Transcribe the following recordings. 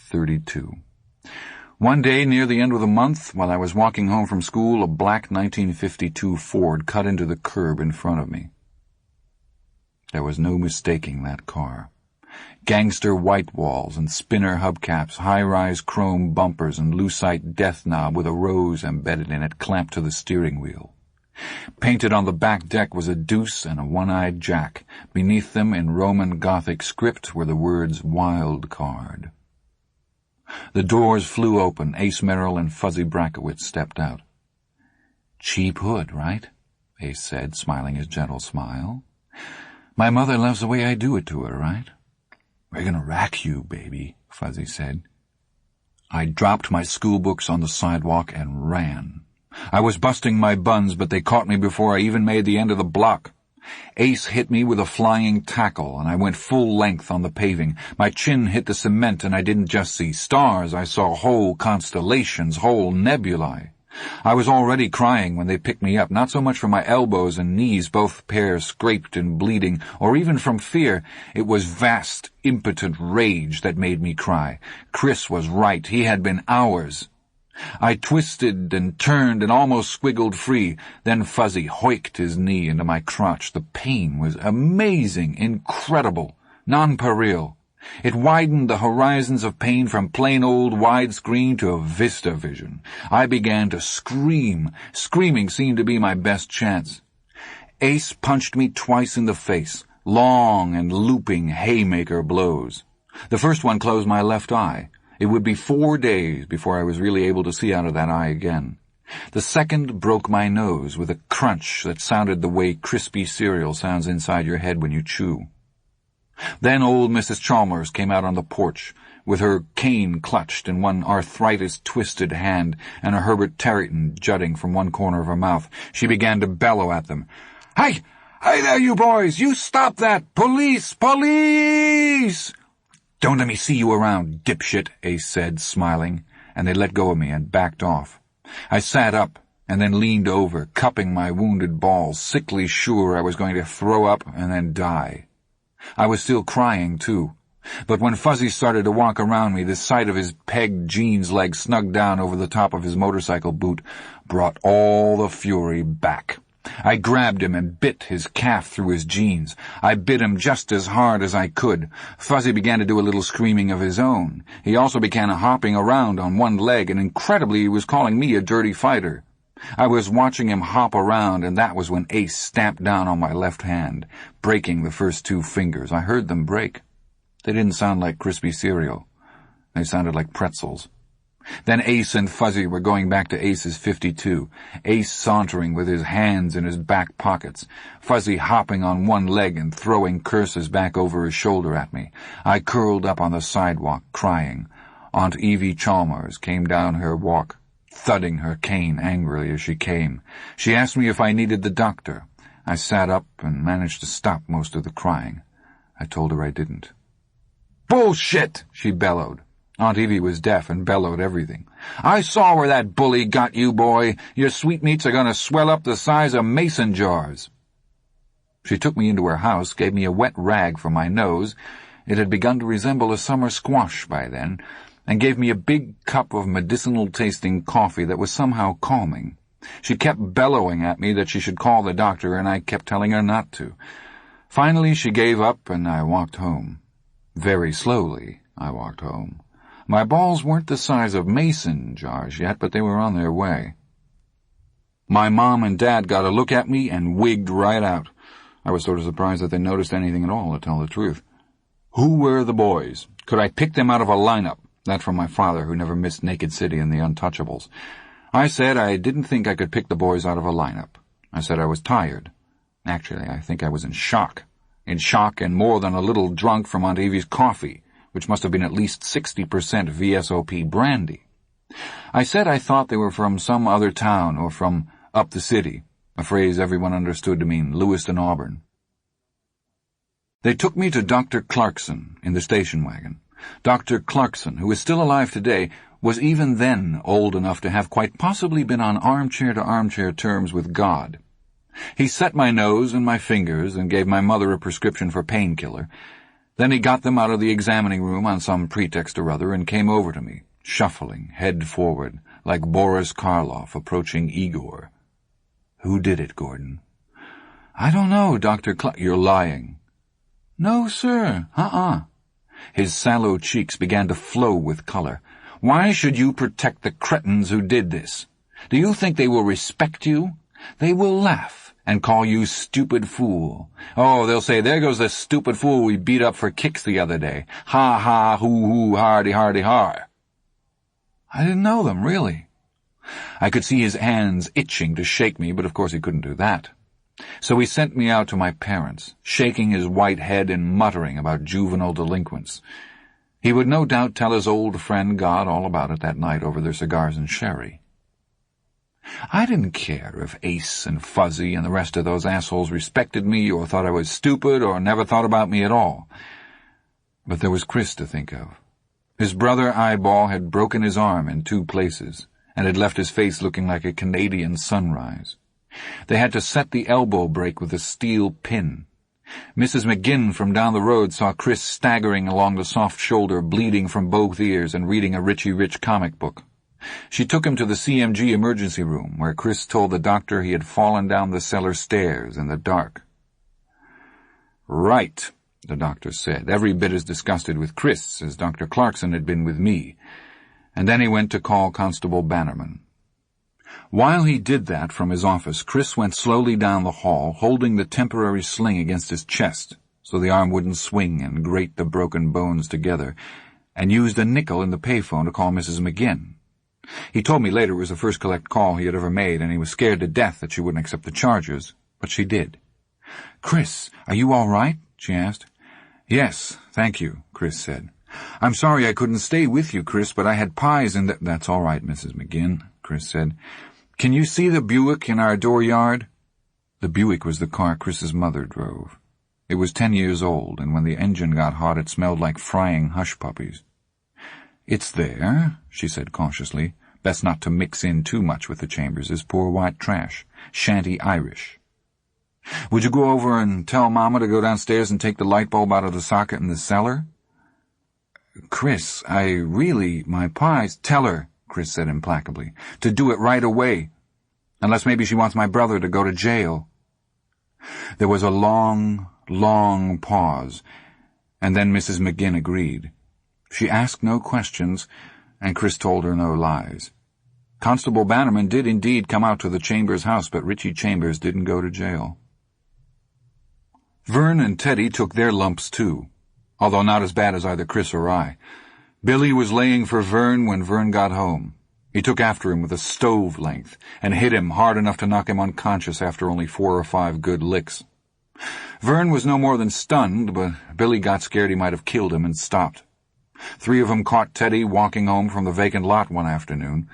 32. One day, near the end of the month, while I was walking home from school, a black 1952 Ford cut into the curb in front of me. There was no mistaking that car. Gangster white walls and spinner hubcaps, high-rise chrome bumpers and lucite death knob with a rose embedded in it clamped to the steering wheel. Painted on the back deck was a deuce and a one-eyed jack. Beneath them, in Roman Gothic script, were the words "Wild Card." The doors flew open. Ace Merrill and Fuzzy Brackowitz stepped out. "Cheap hood, right?" Ace said, smiling his gentle smile. "My mother loves the way I do it to her, right?" "We're gonna rack you, baby," Fuzzy said. I dropped my schoolbooks on the sidewalk and ran. I was busting my buns, but they caught me before I even made the end of the block. Ace hit me with a flying tackle, and I went full length on the paving. My chin hit the cement, and I didn't just see stars. I saw whole constellations, whole nebulae. I was already crying when they picked me up, not so much from my elbows and knees, both pairs scraped and bleeding, or even from fear. It was vast, impotent rage that made me cry. Chris was right. He had been ours. I twisted and turned and almost squiggled free. Then Fuzzy hoiked his knee into my crotch. The pain was amazing, incredible, nonpareil. It widened the horizons of pain from plain old widescreen to a vista vision. I began to scream. Screaming seemed to be my best chance. Ace punched me twice in the face, long and looping haymaker blows. The first one closed my left eye. It would be 4 days before I was really able to see out of that eye again. The second broke my nose with a crunch that sounded the way crispy cereal sounds inside your head when you chew. Then old Mrs. Chalmers came out on the porch, with her cane clutched in one arthritis-twisted hand and a Herbert Tareyton jutting from one corner of her mouth. She began to bellow at them. "Hey! Hey there, you boys! You stop that! Police! Police!" "Don't let me see you around, dipshit," Ace said, smiling, and they let go of me and backed off. I sat up and then leaned over, cupping my wounded balls, sickly sure I was going to throw up and then die. I was still crying, too. But when Fuzzy started to walk around me, the sight of his pegged jeans leg snugged down over the top of his motorcycle boot brought all the fury back. I grabbed him and bit his calf through his jeans. I bit him just as hard as I could. Fuzzy began to do a little screaming of his own. He also began hopping around on one leg, and incredibly he was calling me a dirty fighter. I was watching him hop around, and that was when Ace stamped down on my left hand, breaking the first 2 fingers. I heard them break. They didn't sound like crispy cereal. They sounded like pretzels. Then Ace and Fuzzy were going back to Ace's 52, Ace sauntering with his hands in his back pockets, Fuzzy hopping on one leg and throwing curses back over his shoulder at me. I curled up on the sidewalk, crying. Aunt Evie Chalmers came down her walk, thudding her cane angrily as she came. She asked me if I needed the doctor. I sat up and managed to stop most of the crying. I told her I didn't. "Bullshit!" she bellowed. Aunt Evie was deaf and bellowed everything. "I saw where that bully got you, boy. Your sweetmeats are going to swell up the size of mason jars." She took me into her house, gave me a wet rag for my nose — it had begun to resemble a summer squash by then — and gave me a big cup of medicinal-tasting coffee that was somehow calming. She kept bellowing at me that she should call the doctor, and I kept telling her not to. Finally she gave up, and I walked home. Very slowly I walked home. My balls weren't the size of mason jars yet, but they were on their way. My mom and dad got a look at me and wigged right out. I was sort of surprised that they noticed anything at all, to tell the truth. Who were the boys? Could I pick them out of a lineup? That from my father, who never missed Naked City and The Untouchables. I said I didn't think I could pick the boys out of a lineup. I said I was tired. Actually, I think I was in shock. In shock and more than a little drunk from Aunt Evie's coffee, which must have been at least 60% VSOP brandy. I said I thought they were from some other town, or from up the city, a phrase everyone understood to mean Lewiston, Auburn. They took me to Dr. Clarkson in the station wagon. Dr. Clarkson, who is still alive today, was even then old enough to have quite possibly been on armchair-to-armchair terms with God. He set my nose and my fingers and gave my mother a prescription for painkiller. Then he got them out of the examining room on some pretext or other and came over to me, shuffling, head forward, like Boris Karloff approaching Igor. "Who did it, Gordon?" "I don't know, Dr. You're lying." "No, sir. His sallow cheeks began to flow with color. "Why should you protect the cretins who did this? Do you think they will respect you? They will laugh and call you stupid fool. Oh, they'll say, 'There goes the stupid fool we beat up for kicks the other day. Ha ha, hoo hoo, hardy hardy har.'" I didn't know them, really. I could see his hands itching to shake me, but of course he couldn't do that. So he sent me out to my parents, shaking his white head and muttering about juvenile delinquents. He would no doubt tell his old friend God all about it that night over their cigars and sherry. I didn't care if Ace and Fuzzy and the rest of those assholes respected me or thought I was stupid or never thought about me at all. But there was Chris to think of. His brother Eyeball had broken his arm in 2 places and had left his face looking like a Canadian sunrise. They had to set the elbow break with a steel pin. Mrs. McGinn from down the road saw Chris staggering along the soft shoulder, bleeding from both ears and reading a Richie Rich comic book. She took him to the CMG emergency room, where Chris told the doctor he had fallen down the cellar stairs in the dark. "Right," the doctor said, every bit as disgusted with Chris as Dr. Clarkson had been with me, and then he went to call Constable Bannerman. While he did that from his office, Chris went slowly down the hall, holding the temporary sling against his chest so the arm wouldn't swing and grate the broken bones together, and used a nickel in the payphone to call Mrs. McGinn. He told me later it was the first collect call he had ever made, and he was scared to death that she wouldn't accept the charges, but she did. "Chris, are you all right?" she asked. "Yes, thank you," Chris said. "I'm sorry I couldn't stay with you, Chris, but I had pies and That's all right, Mrs. McGinn," Chris said. "Can you see the Buick in our dooryard?" The Buick was the car Chris's mother drove. It was 10 years old, and when the engine got hot it smelled like frying hush-puppies. "It's there," she said cautiously. "Best not to mix in too much with the Chamberses. Poor white trash. Shanty Irish. Would you go over and tell Mama to go downstairs and take the light bulb out of the socket in the cellar?" "Chris, my pies—" "Tell her," Chris said implacably, "to do it right away. Unless maybe she wants my brother to go to jail." There was a long, long pause, and then Mrs. McGinn agreed. She asked no questions, and Chris told her no lies. Constable Bannerman did indeed come out to the Chambers house, but Richie Chambers didn't go to jail. Vern and Teddy took their lumps too, although not as bad as either Chris or I. Billy was laying for Vern when Vern got home. He took after him with a stove length and hit him hard enough to knock him unconscious after only 4 or 5 good licks. Vern was no more than stunned, but Billy got scared he might have killed him and stopped. 3 of them caught Teddy walking home from the vacant lot one afternoon.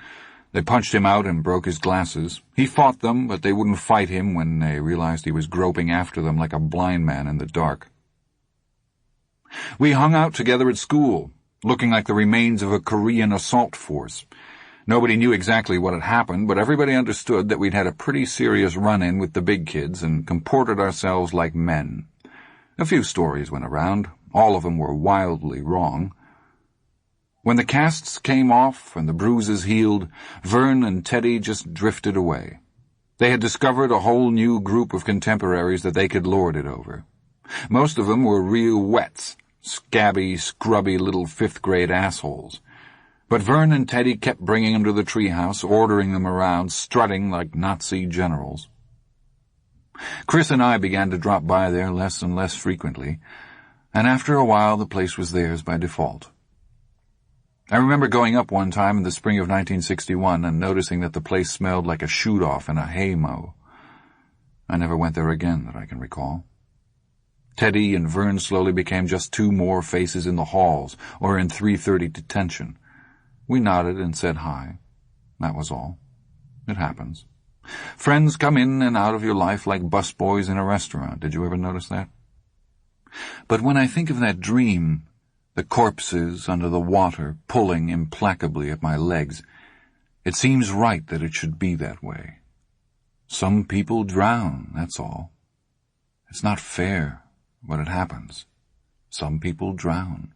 They punched him out and broke his glasses. He fought them, but they wouldn't fight him when they realized he was groping after them like a blind man in the dark. We hung out together at school, looking like the remains of a Korean assault force. Nobody knew exactly what had happened, but everybody understood that we'd had a pretty serious run-in with the big kids and comported ourselves like men. A few stories went around. All of them were wildly wrong. When the casts came off and the bruises healed, Vern and Teddy just drifted away. They had discovered a whole new group of contemporaries that they could lord it over. Most of them were real wets, scabby, scrubby little 5th-grade assholes. But Vern and Teddy kept bringing them to the treehouse, ordering them around, strutting like Nazi generals. Chris and I began to drop by there less and less frequently, and after a while the place was theirs by default. I remember going up one time in the spring of 1961 and noticing that the place smelled like a shoot-off in a hay-mow. I never went there again that I can recall. Teddy and Vern slowly became just 2 more faces in the halls or in 330 detention. We nodded and said hi. That was all. It happens. Friends come in and out of your life like busboys in a restaurant. Did you ever notice that? But when I think of that dream, the corpses under the water pulling implacably at my legs, it seems right that it should be that way. Some people drown, that's all. It's not fair, but it happens. Some people drown.